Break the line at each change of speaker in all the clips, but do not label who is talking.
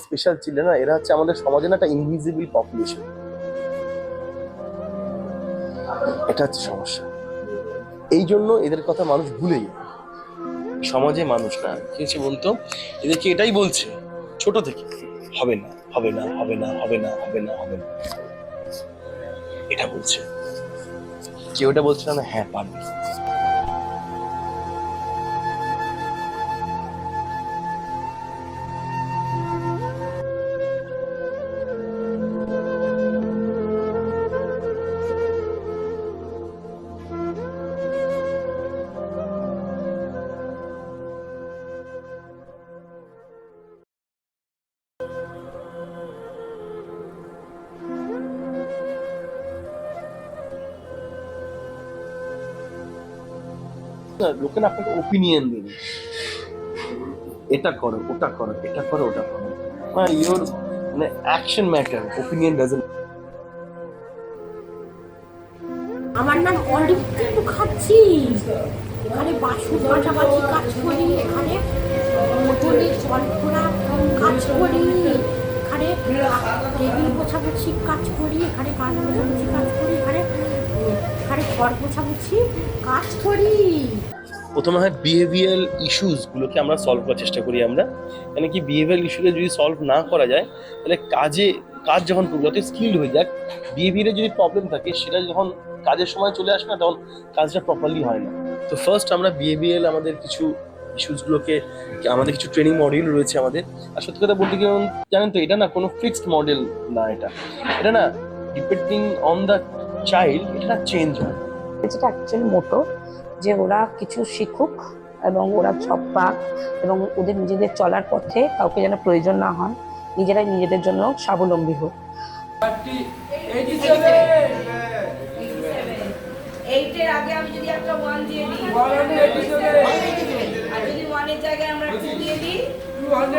Special children না, এরা হচ্ছে আমাদের সমাজে না একটা ইনভিজিবল পপুলেশন। এটা হচ্ছে সমস্যা। এই জন্য এদের কথা মানুষ ভুলে যায়। সমাজে মানুষ না কি হচ্ছে বলতো, এদেরকে এটাই বলছে ছোট থেকে, হবে না হবে না হবে না হবে না হবে না হবে না, এটা বলছে। কেউ এটা বলছে না হ্যাঁ পারবে। লোকে না আপনাকে ওপিনিয়ন দেবে, এটা করো ওটা করো এটা করো ওটা করো, ইওর মানে অ্যাকশন ম্যাটার, ওপিনিয়ন ডাজন্ট।
আমার নাম অলিপ্তি মুখার্জি। এখানে বাসন বাজাবাজি কাজ করি, এখানে মোটরে জল ঘোরা কাজ করি, এখানে টেবিল পোছাপুছি কাজ করি, এখানে কাঠ পোছাপুছি কাজ করি, এখানে ঘর পোছাপুছি কাজ করি।
প্রথমে হয় বিহেভিয়ারাল ইস্যুস গুলোকে আমরা সলভ করার চেষ্টা করি আমরা, কেন কি বিহেভিয়ারাল ইস্যুকে যদি সলভ না করা যায় তাহলে কাজ যখন যত স্কিল্ড হয়ে যাক, বিহেভিয়ারে যদি প্রবলেম থাকে সেটা যখন কাজের সময় চলে আসে না তখন কাজটা প্রপারলি হয় না। তো ফার্স্ট আমরা বিহেভিয়ারাল আমাদের কিছু ইস্যুসগুলোকে, আমাদের কিছু ট্রেনিং মডিউল রয়েছে আমাদের। আর সত্যি কথা বলতে গেলে জানেন তো, এটা না কোনো ফিক্সড মডেল না, এটা না ডিপেন্ডিং অন দ্য চাইল্ড, এটা না চেঞ্জ হয়।
যেটা অ্যাকচুয়ালি মোটো যে ওরা কিছু শিখুক এবং ওরা সব পাক এবং ওদের নিজেদের চলার পথে কাউকে যেন প্রয়োজন না হয়, নিজেরাই নিজেদের জন্য স্বাবলম্বী হোক।
এইটের আগে আমি যদি একটা 1 দিয়ে দিই, আর যদি 1 এর জায়গায় আমরা 2 দিয়ে দিই, 200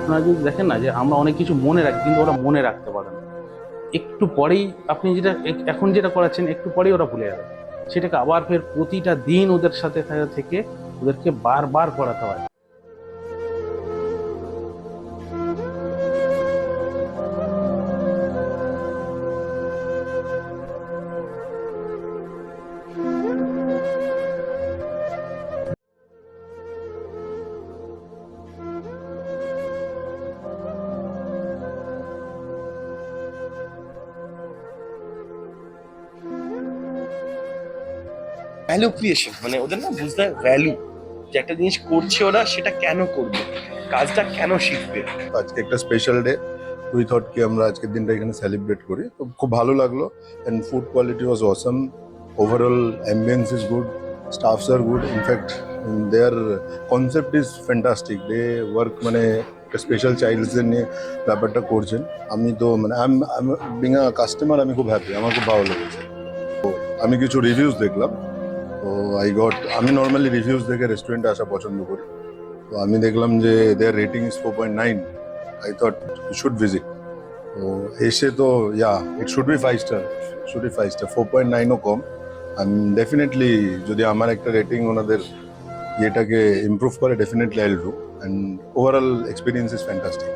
আপনারা যদি দেখেন না যে আমরা অনেক কিছু মনে রাখি কিন্তু ওরা মনে রাখতে পারে না, একটু পরেই আপনি যেটা এখন যেটা করাচ্ছেন একটু পরেই ওরা ভুলে যাবে, সেটাকে আবার ফের প্রতিটা দিন ওদের সাথে থেকে ওদেরকে বারবার করাতে হয়।
ভ্যালু ক্রিয়েশন, মানে ওদের না বুঝতে হয় ভ্যালু, যে একটা জিনিস করছে ওরা সেটা কেন করবে, কাজটা কেন শিখবে।
আজকে একটা স্পেশাল ডে, উই থট কি আমরা আজকের দিনটা এখানে সেলিব্রেট করি, তো খুব ভালো লাগলো। And food quality was awesome, overall ambience is good, staffs are good, in fact their concept is fantastic. They work মানে স্পেশাল চাইল্ডসদের নিয়ে ব্যাপারটা করছেন। আমি তো মানে বিং আ কাস্টমার আমি খুব হ্যাপি, আমার খুব ভালো লেগেছে। তো আমি কিছু রিভিউজ দেখলাম, তো আমি নর্মালি রিভিউজ দেখে রেস্টুরেন্টে আসা পছন্দ করি। তো আমি দেখলাম যে their rating is 4.9, I thought you should visit. তো এসে তো ইট শুড বি 5 স্টার, 4.9ও কম। আমি ডেফিনেটলি যদি আমার একটা রেটিং ওনাদের ইয়েটাকে ইমপ্রুভ করে, definitely I will do, and overall experience is fantastic.